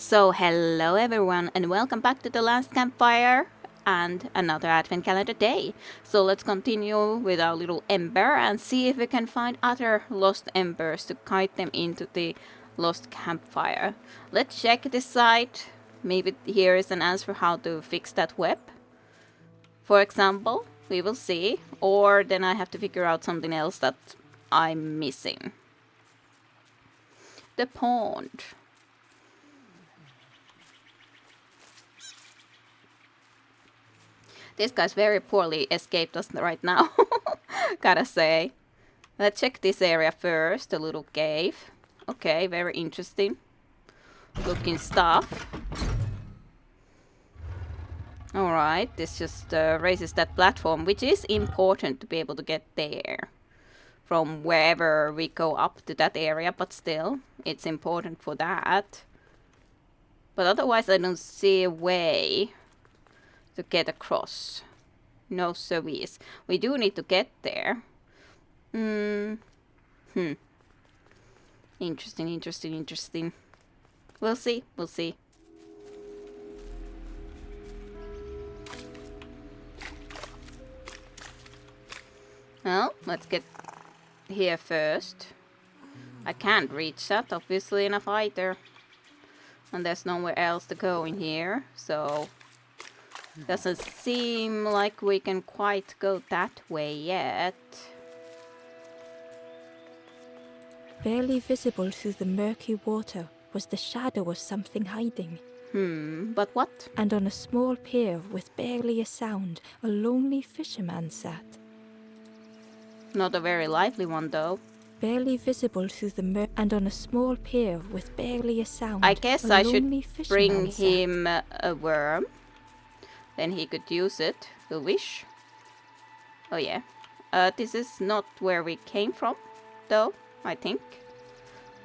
So hello everyone and welcome back to the last campfire and another advent calendar day. So let's continue with our little ember and see if we can find other lost embers to kite them into the lost campfire. Let's check this site. Maybe here is an answer how to fix that web. For example, we will see. Or then I have to figure out something else that I'm missing. The pond. This guy's very poorly escaped us right now, gotta say. Let's check this area first, the little cave. Okay, very interesting looking stuff. Alright, this just raises that platform, which is important to be able to get there. From wherever we go up to that area, but still, it's important for that. But otherwise I don't see a way to get across. No service. We do need to get there. Interesting. We'll see. Well, let's get here first. I can't reach that, obviously, enough either. And there's nowhere else to go in here, so doesn't seem like we can quite go that way yet. Barely visible through the murky water was the shadow of something hiding. But what? And on a small pier with barely a sound, a lonely fisherman sat. Not a very lively one, though. Barely visible through the and on a small pier with barely a sound. I guess I should bring him a worm. Then he could use it. The wish. Oh yeah. This is not where we came from, though, I think.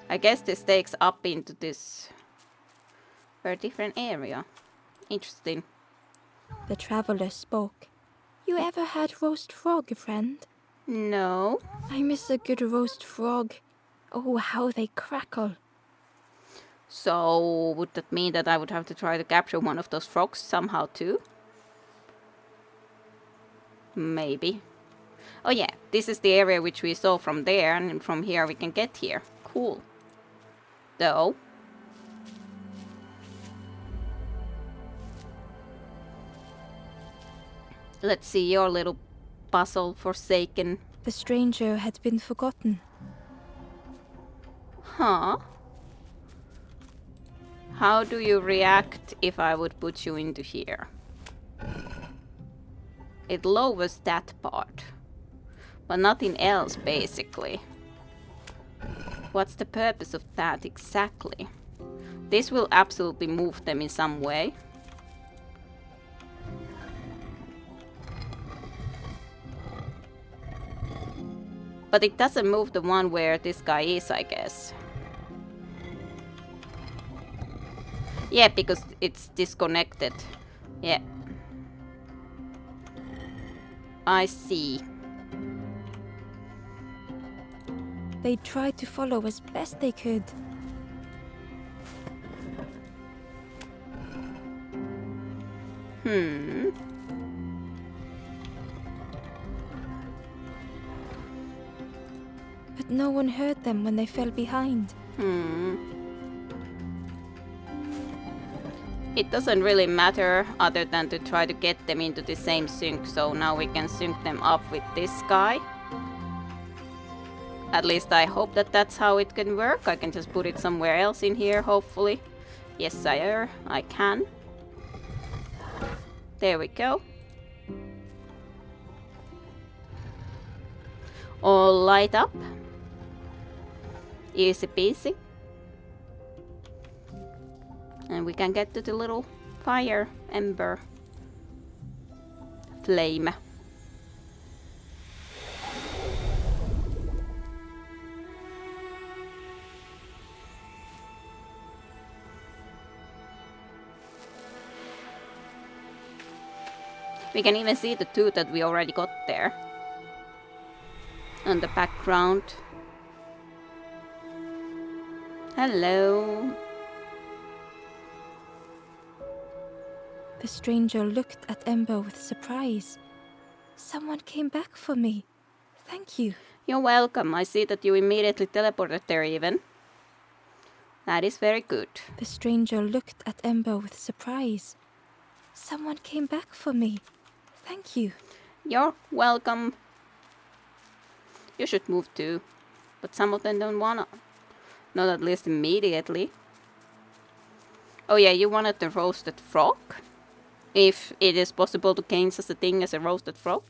I guess this takes up into this very different area. Interesting. The traveler spoke. You ever had roast frog, friend? No. I miss a good roast frog. Oh, how they crackle. So, would that mean that I would have to try to capture one of those frogs somehow too? Maybe. Oh yeah, this is the area which we saw from there, and from here we can get here. Cool. Though. Let's see your little puzzle, Forsaken. The stranger had been forgotten. Huh? How do you react if I would put you into here? It lowers that part, but nothing else, basically. What's the purpose of that exactly? This will absolutely move them in some way. But it doesn't move the one where this guy is, I guess. Yeah, because it's disconnected. Yeah. I see. They tried to follow as best they could. But no one heard them when they fell behind. It doesn't really matter other than to try to get them into the same sync. So now we can sync them up with this guy. At least I hope that that's how it can work. I can just put it somewhere else in here, hopefully. Yes, sire, I can. There we go. All light up. Easy peasy. And we can get to the little fire ember flame. We can even see the two that we already got there. On the background. Hello. The stranger looked at Ember with surprise. Someone came back for me. Thank you. You're welcome. I see that you immediately teleported there even. That is very good. The stranger looked at Ember with surprise. Someone came back for me. Thank you. You're welcome. You should move too. But some of them don't wanna. Not at least immediately. Oh yeah, you wanted the roasted frog? If it is possible to gain such a thing as a roasted frog.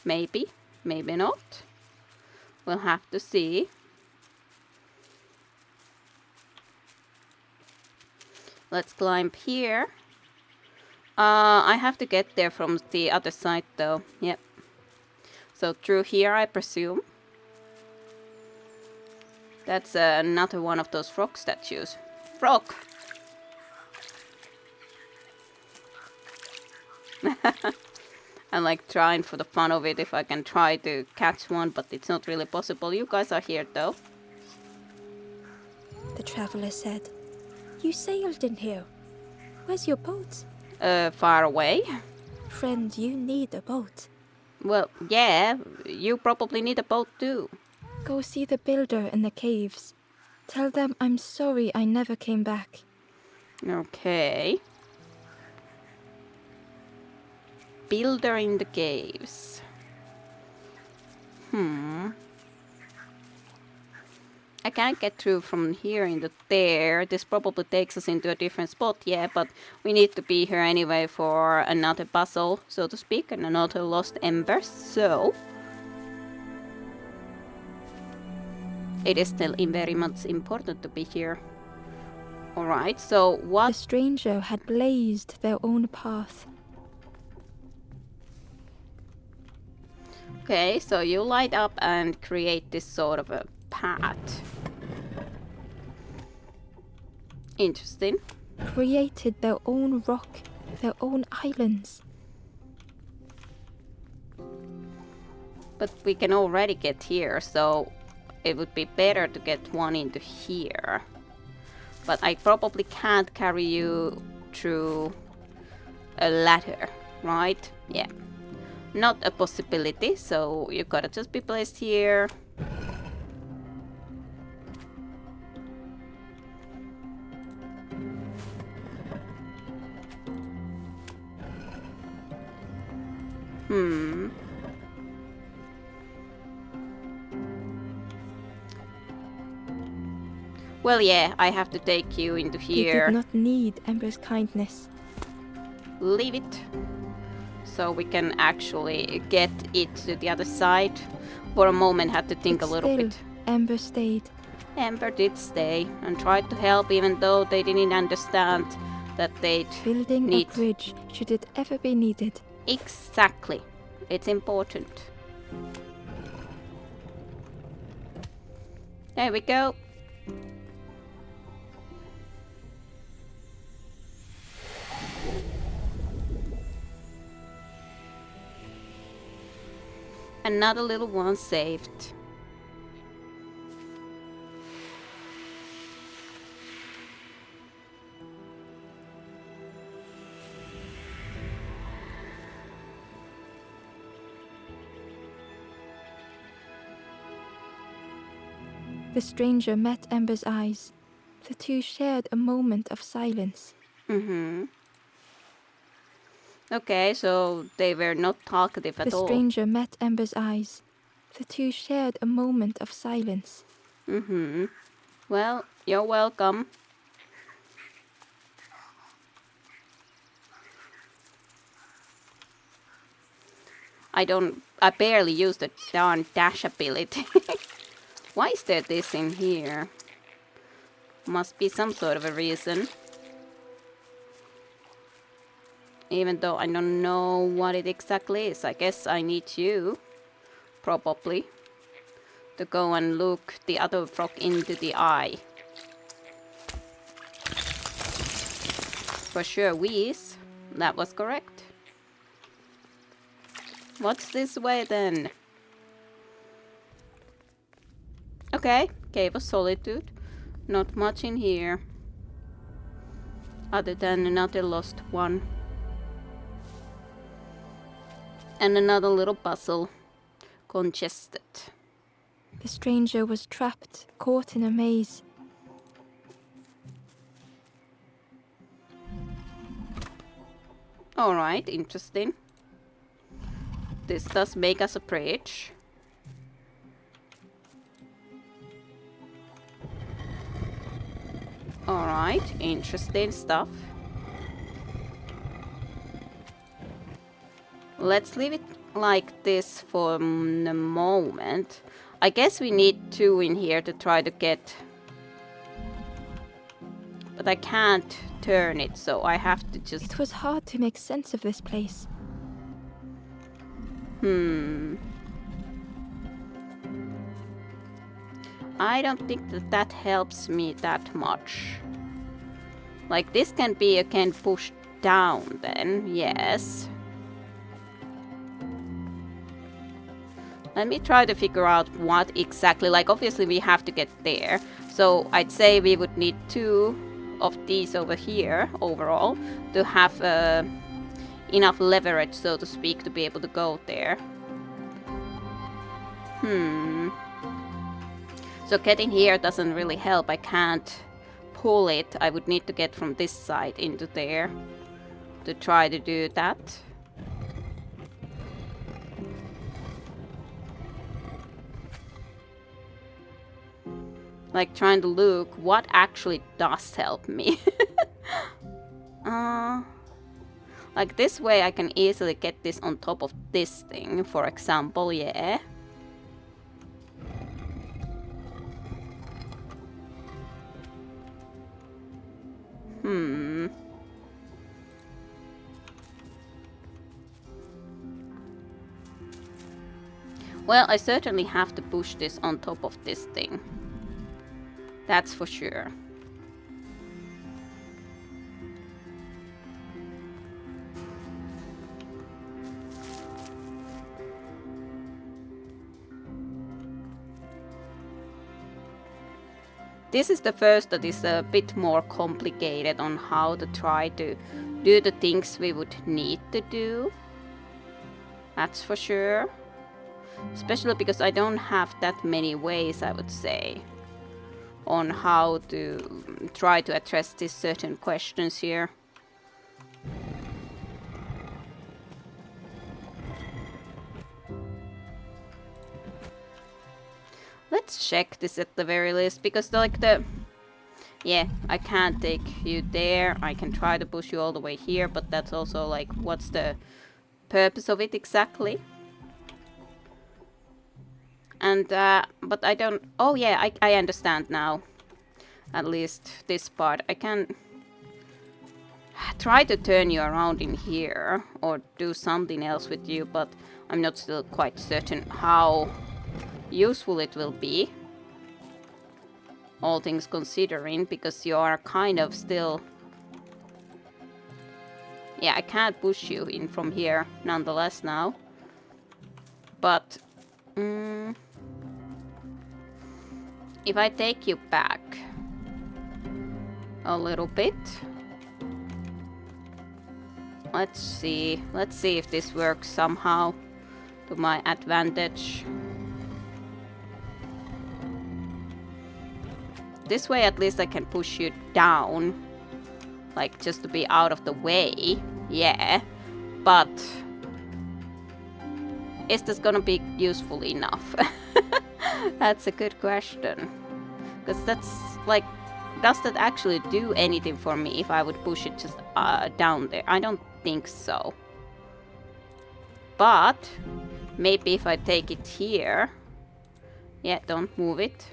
Maybe. Maybe not. We'll have to see. Let's climb here. I have to get there from the other side though. Yep. So through here I presume. That's another one of those frog statues. Frog! I'm like trying for the fun of it if I can try to catch one, but it's not really possible. You guys are here though. The traveler said, "You sailed in here. Where's your boat?" Far away. Friend, you need a boat. Well, yeah, you probably need a boat too. Go see the builder in the caves. Tell them I'm sorry I never came back. Okay. Builder in the caves. I can't get through from here into there. This probably takes us into a different spot, yeah, but we need to be here anyway for another puzzle, so to speak, and another lost embers, so it is still very much important to be here. Alright, so what? The stranger had blazed their own path. Okay, so you light up and create this sort of a path. Interesting. Created their own rock, their own islands. But we can already get here, so it would be better to get one into here. But I probably can't carry you through a ladder, right? Yeah. Not a possibility, so you gotta just be placed here. Well, yeah, I have to take you into You here. did not need Ember's kindness. Leave it. So we can actually get it to the other side. For a moment, had to think But a little still, bit. Ember stayed. Ember did stay and tried to help, even though they didn't understand that they'd Building need. a bridge should it ever be needed. Exactly. It's important. There we go. Another little one saved. The stranger met Ember's eyes. The two shared a moment of silence. Okay, so they were not talkative at The all. stranger met Ember's eyes. The two shared a moment of silence. Well, you're welcome. I barely use the darn dash ability. Why is there this in here? Must be some sort of a reason. Even though I don't know what it exactly is. I guess I need you, probably, to go and look the other frog into the eye. For sure, Whis. That was correct. What's this way then? Okay, Cave of Solitude. Not much in here. Other than another lost one. And another little puzzle. Congested. The stranger was trapped, caught in a maze. Alright, interesting. This does make us a bridge. Alright, interesting stuff. Let's leave it like this for the moment. I guess we need 2 in here to try to get... But I can't turn it, so I have to just... It was hard to make sense of this place. I don't think that helps me that much. Like, this can be again pushed down then, yes. Let me try to figure out what exactly, like obviously we have to get there. So I'd say we would need 2 of these over here overall to have enough leverage, so to speak, to be able to go there. So getting here doesn't really help. I can't pull it. I would need to get from this side into there to try to do that. Like trying to look what actually does help me. Like this way I can easily get this on top of this thing, for example, yeah. Well, I certainly have to push this on top of this thing. That's for sure. This is the first that is a bit more complicated on how to try to do the things we would need to do. That's for sure. Especially because I don't have that many ways, I would say, on how to try to address these certain questions here. Let's check this at the very least, because yeah, I can't take you there. I can try to push you all the way here, but that's also like, what's the purpose of it exactly? And, but I don't... Oh yeah, I understand now. At least this part. I can try to turn you around in here, or do something else with you, but I'm not still quite certain how useful it will be. All things considering, because you are kind of still... Yeah, I can't push you in from here nonetheless now. But... if I take you back a little bit... Let's see if this works somehow to my advantage. This way at least I can push you down, like just to be out of the way, yeah, but is this gonna be useful enough? That's a good question, because that's like, does that actually do anything for me if I would push it just down there? I don't think so. But maybe if I take it here, yeah, don't move it.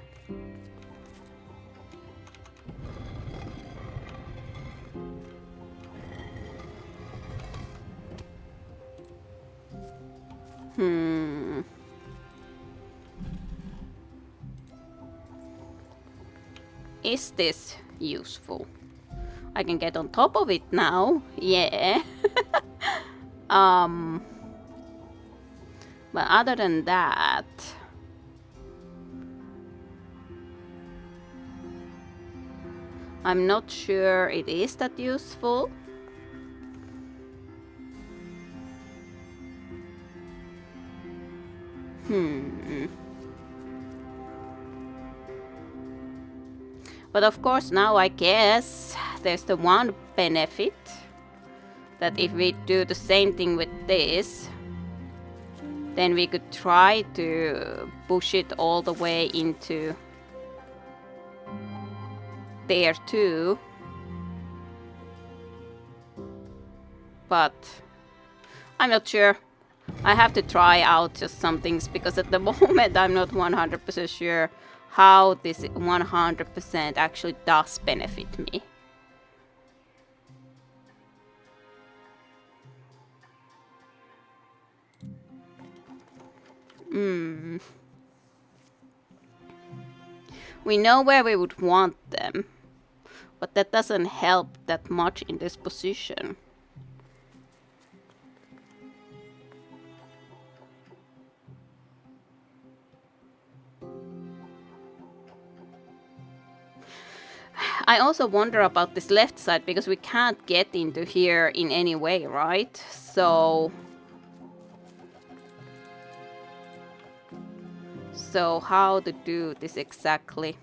Is this useful? I can get on top of it now, yeah. But other than that... I'm not sure it is that useful. But of course now I guess there's the one benefit that if we do the same thing with this, then we could try to push it all the way into there too. But I'm not sure. I have to try out just some things because at the moment I'm not 100% sure how this 100% actually does benefit me. We know where we would want them, but that doesn't help that much in this position. I also wonder about this left side because we can't get into here in any way, right? So how to do this exactly?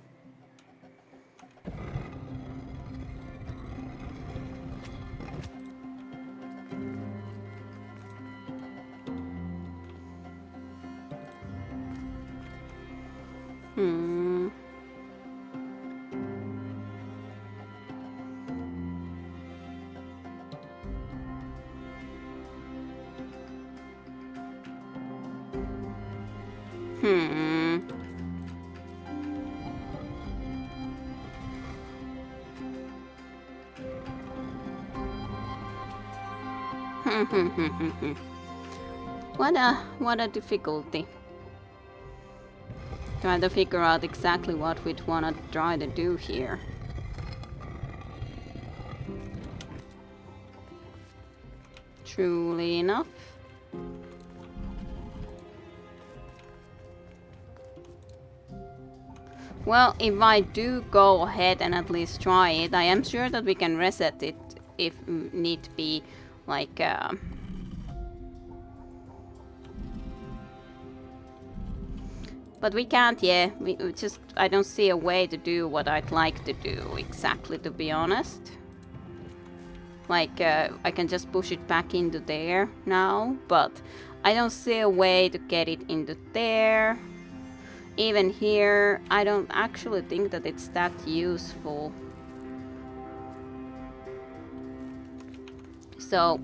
What a difficulty. Trying to figure out exactly what we'd want to try to do here. Truly enough. Well, if I do go ahead and at least try it, I am sure that we can reset it if need be, like but we can't, yeah. We just, I don't see a way to do what I'd like to do exactly, to be honest. Like, I can just push it back into there now, but I don't see a way to get it into there. Even here, I don't actually think that it's that useful. So,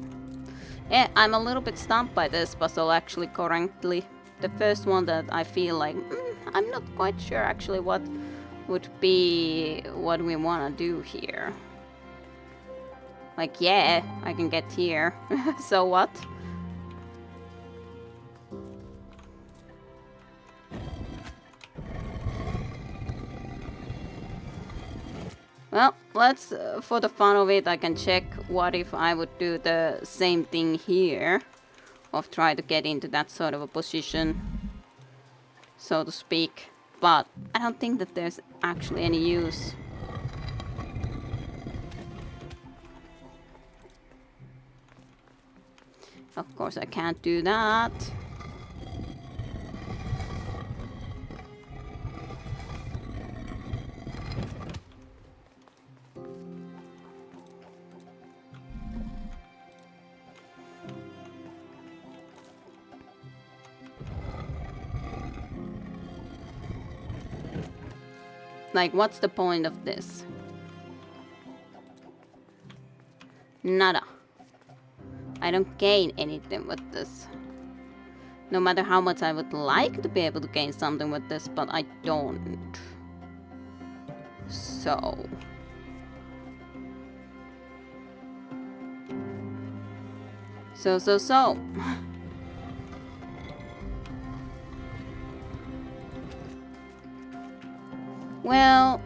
yeah, I'm a little bit stumped by this puzzle actually currently. The first one that I feel like, I'm not quite sure actually what would be what we want to do here. Like, yeah, I can get here. So what? Well, let's, for the fun of it, I can check what if I would do the same thing here. Of try to get into that sort of a position, so to speak. But I don't think that there's actually any use. Of course I can't do that. Like, what's the point of this? Nada. I don't gain anything with this. No matter how much I would like to be able to gain something with this, but I don't. So. So. Well,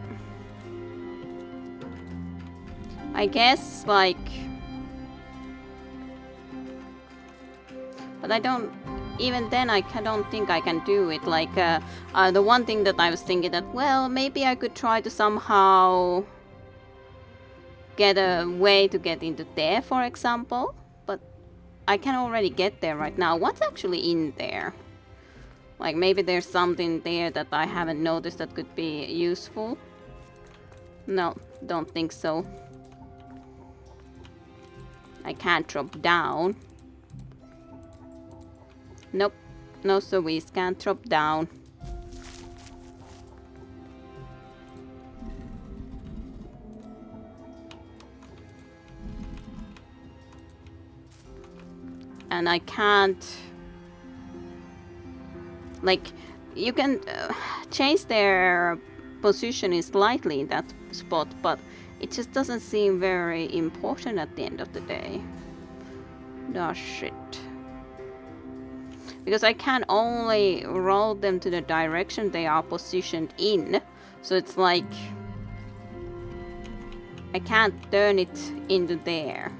I guess, like, but I don't, even then I don't think I can do it. Like, the one thing that I was thinking that, well, maybe I could try to somehow get a way to get into there, for example, but I can already get there right now. What's actually in there? Like maybe there's something there that I haven't noticed that could be useful. No, don't think so. I can't drop down. Nope. No service, can't drop down. And I can't... Like, you can change their positioning slightly in that spot, but it just doesn't seem very important at the end of the day. Does it? Because I can only roll them to the direction they are positioned in. So it's like... I can't turn it into there.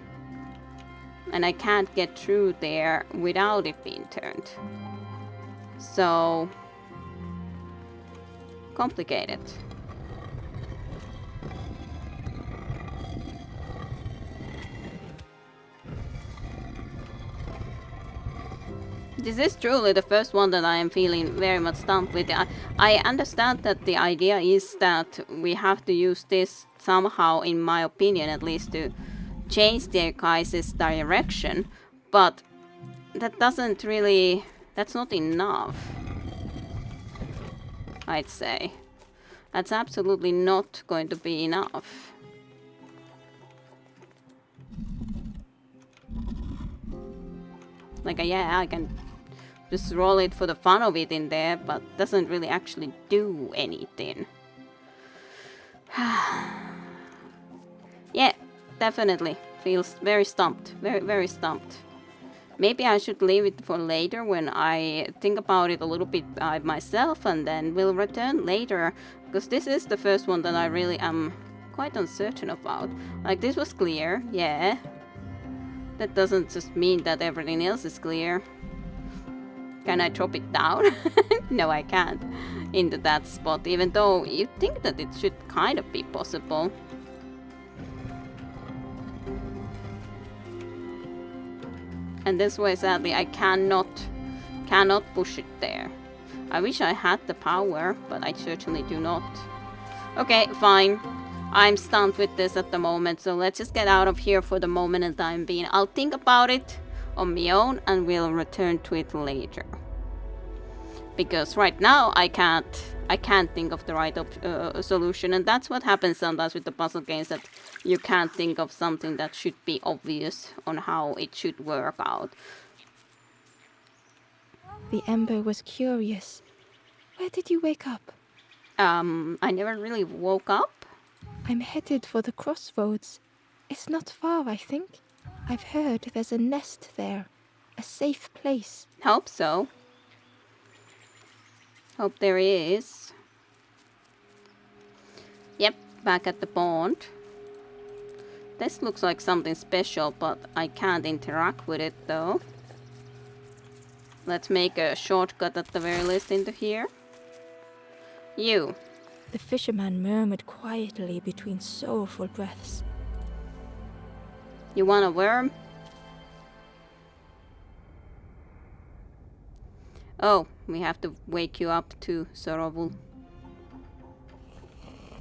And I can't get through there without it being turned. So... complicated. This is truly the first one that I am feeling very much stumped with. I understand that the idea is that we have to use this somehow, in my opinion at least, to change their guys' direction, but that doesn't really... that's not enough, I'd say. That's absolutely not going to be enough. Like, yeah, I can just roll it for the fun of it in there, but doesn't really actually do anything. Yeah, definitely. Feels very stumped. Very, very stumped. Maybe I should leave it for later when I think about it a little bit by myself, and then we'll return later. Because this is the first one that I really am quite uncertain about. Like, this was clear, yeah. That doesn't just mean that everything else is clear. Can I drop it down? No, I can't. Into that spot, even though you think that it should kind of be possible. And this way, sadly, I cannot push it there. I wish I had the power, but I certainly do not. Okay, fine. I'm stunned with this at the moment, so let's just get out of here for the moment and time being. I'll think about it on my own and we'll return to it later. Because right now I can't think of the right solution, and that's what happens sometimes with the puzzle games, that you can't think of something that should be obvious on how it should work out. The Ember was curious. Where did you wake up? I never really woke up. I'm headed for the crossroads. It's not far, I think. I've heard there's a nest there. A safe place. Hope so. Hope there is. Yep, back at the pond. This looks like something special, but I can't interact with it though. Let's make a shortcut at the very least into here. You. The fisherman murmured quietly between sorrowful breaths. You want a worm? Oh, we have to wake you up too, sorrowful.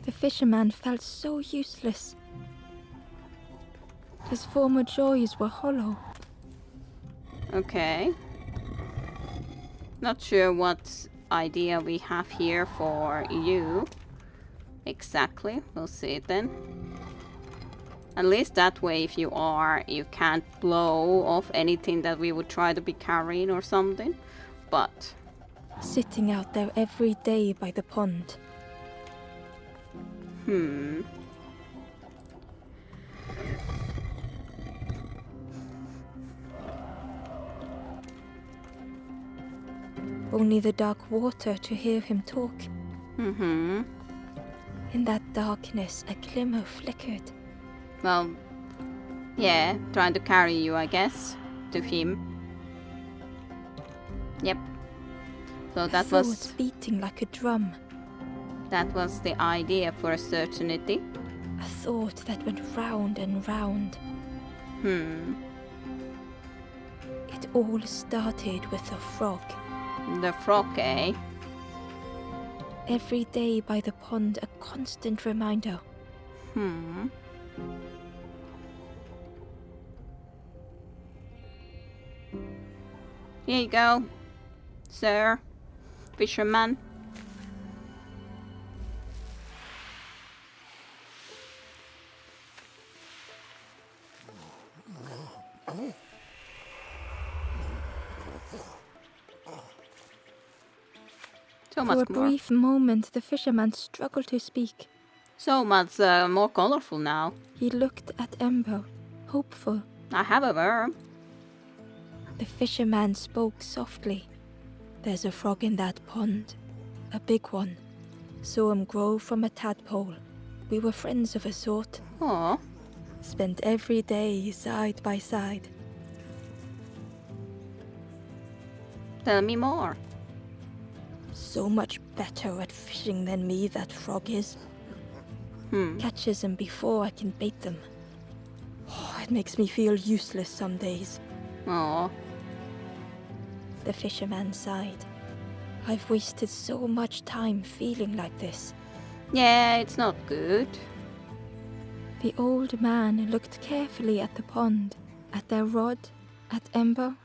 The fisherman felt so useless. His former joys were hollow. Okay. Not sure what idea we have here for you. Exactly, we'll see it then. At least that way, if you are, you can't blow off anything that we would try to be carrying or something. But... sitting out there every day by the pond. Only the dark water to hear him talk. In that darkness, a glimmer flickered. Well, yeah, trying to carry you, I guess, to him. Yep. So that was beating like a drum. That was the idea for a certainty. A thought that went round and round. It all started with a frog. The frog, eh? Every day by the pond, a constant reminder. Hmm. Here you go, sir. Fisherman. So For a much more. brief moment, the fisherman struggled to speak. So much more colorful now. He looked at Ember, hopeful. I have a worm. The fisherman spoke softly. There's a frog in that pond. A big one. Saw him grow from a tadpole. We were friends of a sort. Oh, Spent every day side by side. tell me more. So much better at fishing than me, that frog is. Catches them before I can bait them. Oh, it makes me feel useless some days. Oh, The fisherman sighed. I've wasted so much time feeling like this. yeah, it's not good. The old man looked carefully at the pond, at their rod, at Ember.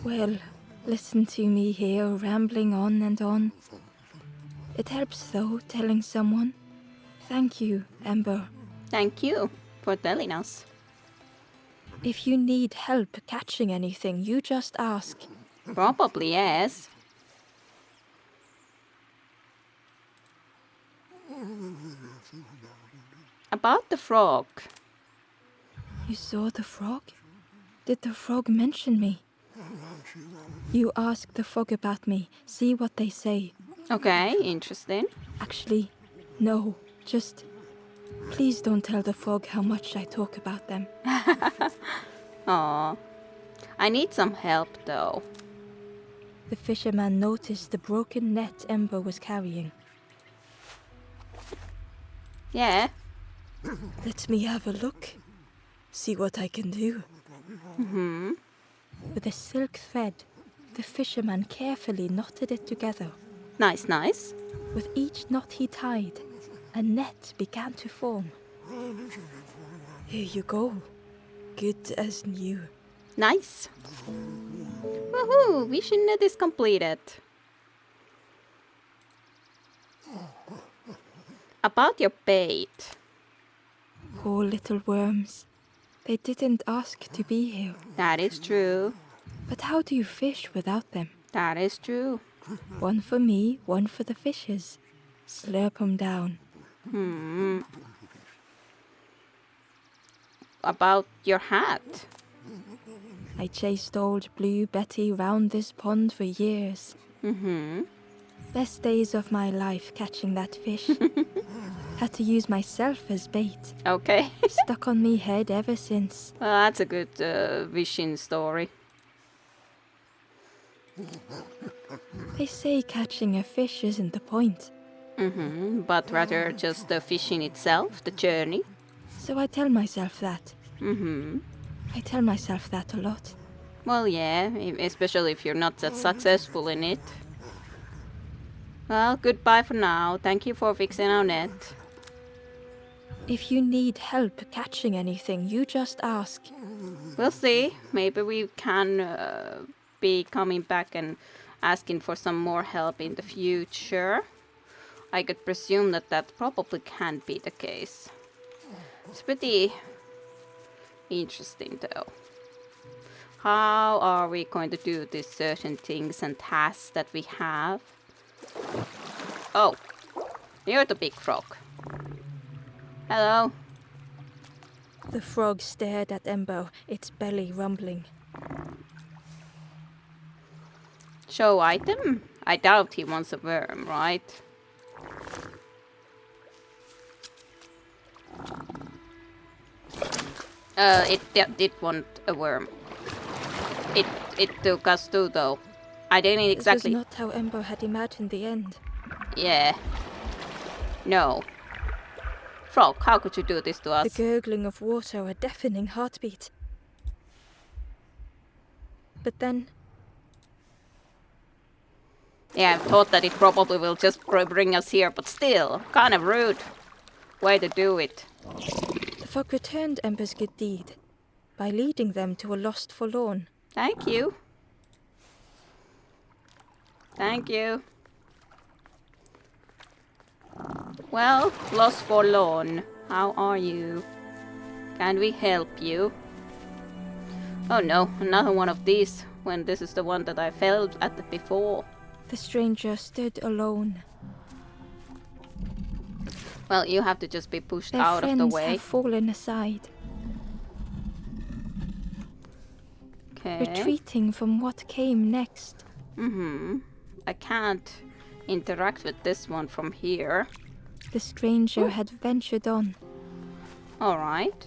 Well, listen to me here rambling on and on. It helps though, telling someone. Thank you, Ember. Thank you for telling us. If you need help catching anything, you just ask. Probably yes. About the frog. You saw the frog? Did the frog mention me? You ask the frog about me, see what they say. Okay, interesting. Actually, no, just please don't tell the frog how much I talk about them. Aw. I need some help though. The fisherman noticed the broken net Ember was carrying. Yeah. Let me have a look. See what I can do. With a silk thread, the fisherman carefully knotted it together. Nice, nice. With each knot he tied, a net began to form. Here you go. Good as new. Nice. Woohoo! Vision net is completed. About your bait. Poor little worms. They didn't ask to be here. That is true. But how do you fish without them? That is true. One for me, one for the fishes. Slurp 'em down. About your hat. I chased old Blue Betty round this pond for years. Best days of my life catching that fish. Had to use myself as bait. Okay. Stuck on me head ever since. Well, that's a good vision story. They say catching a fish isn't the point. But rather just the fishing itself, the journey. So I tell myself that. I tell myself that a lot. Well, yeah, especially if you're not that successful in it. Well, goodbye for now. Thank you for fixing our net. If you need help catching anything, you just ask. We'll see. Maybe we can be coming back and asking for some more help in the future. I could presume that that probably can be the case. It's pretty interesting though. How are we going to do these certain things and tasks that we have? Oh, you're the big frog. Hello. The frog stared at Ember, its belly rumbling. Show item? I doubt he wants a worm, right? It did want a worm. It took us too, though. I didn't exactly. This was not how Ember had imagined the end. Yeah. No. Frog, how could you do this to The us? gurgling of water, a deafening heartbeat. But then, Yeah, I thought that it probably will just bring us here, but still, kind of rude way to do it. The fog returned Ember's good deed by leading them to a lost forlorn. Thank you. Thank you. Well, lost forlorn, how are you? Can we help you? Oh no, another one of these, when this is the one that I failed at before. The stranger stood alone. Well, you have to just be pushed Their out of the friends way. have fallen aside, Okay. retreating from what came next. I can't interact with this one from here. The stranger had ventured on. Alright.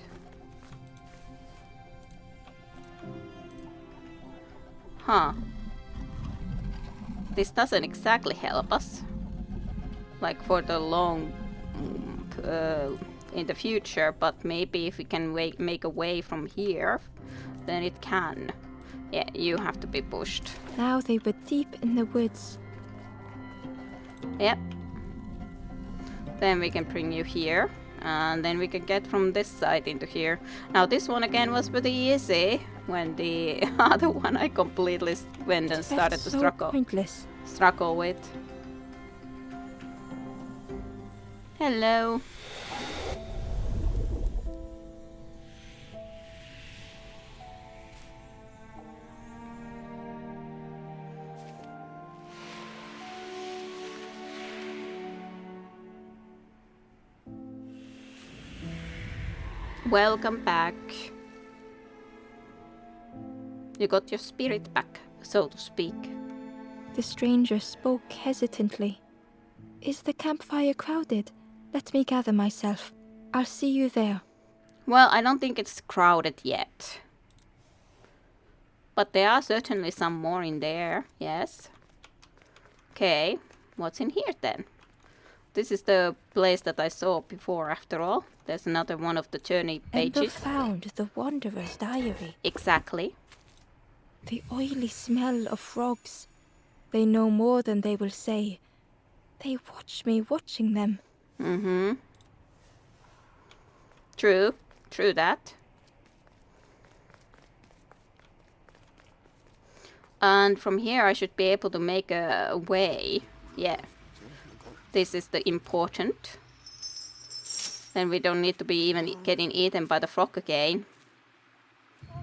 Huh. This doesn't exactly help us. Like for the long... in the future, but maybe if we can make a way from here, then it can. Yeah, you have to be pushed. Now they were deep in the woods. Yep. Then we can bring you here. And then we can get from this side into here. Now this one again was pretty easy. When the other one I completely went and started to Pointless. struggle with. Hello. Welcome back. You got your spirit back, so to speak. The stranger spoke hesitantly. Is the campfire crowded? Let me gather myself. I'll see you there. Well, I don't think it's crowded yet. But there are certainly some more in there, yes. Okay, what's in here then? This is the place that I saw before, after all. There's another one of the journey pages. Ember found the Wanderer's diary. Exactly. The oily smell of frogs. They know more than they will say. They watch me watching them. Mm-hmm. True. True that. And from here I should be able to make a way. Yeah. This is the important. Then we don't need to be even getting eaten by the frog again.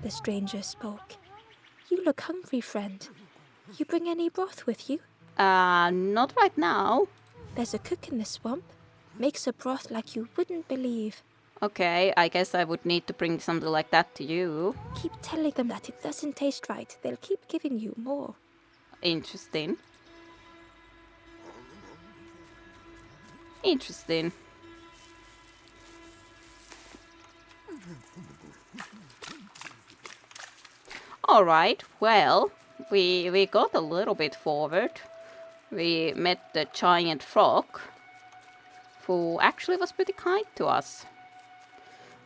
The stranger spoke. You look hungry, friend. You bring any broth with you? Not right now. There's a cook in the swamp. Makes a broth like you wouldn't believe. Okay, I guess I would need to bring something like that to you. Keep telling them that it doesn't taste right. They'll keep giving you more. Interesting. Interesting. Alright, well, we got a little bit forward. We met the giant frog, who actually was pretty kind to us.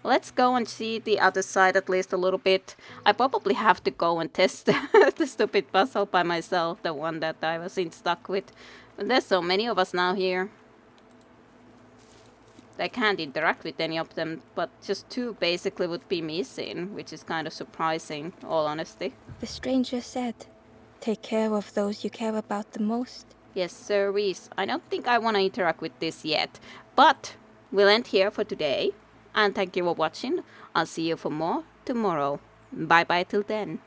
Let's go and see the other side at least a little bit. I probably have to go and test the stupid puzzle by myself, the one that I was stuck with. But there's so many of us now here. I can't interact with any of them, but just two basically would be missing, which is kind of surprising, all honesty. The stranger said, take care of those you care about the most. Yes, sir, Reese. I don't think I want to interact with this yet, but we'll end here for today. And thank you for watching. I'll see you for more tomorrow. Bye bye till then.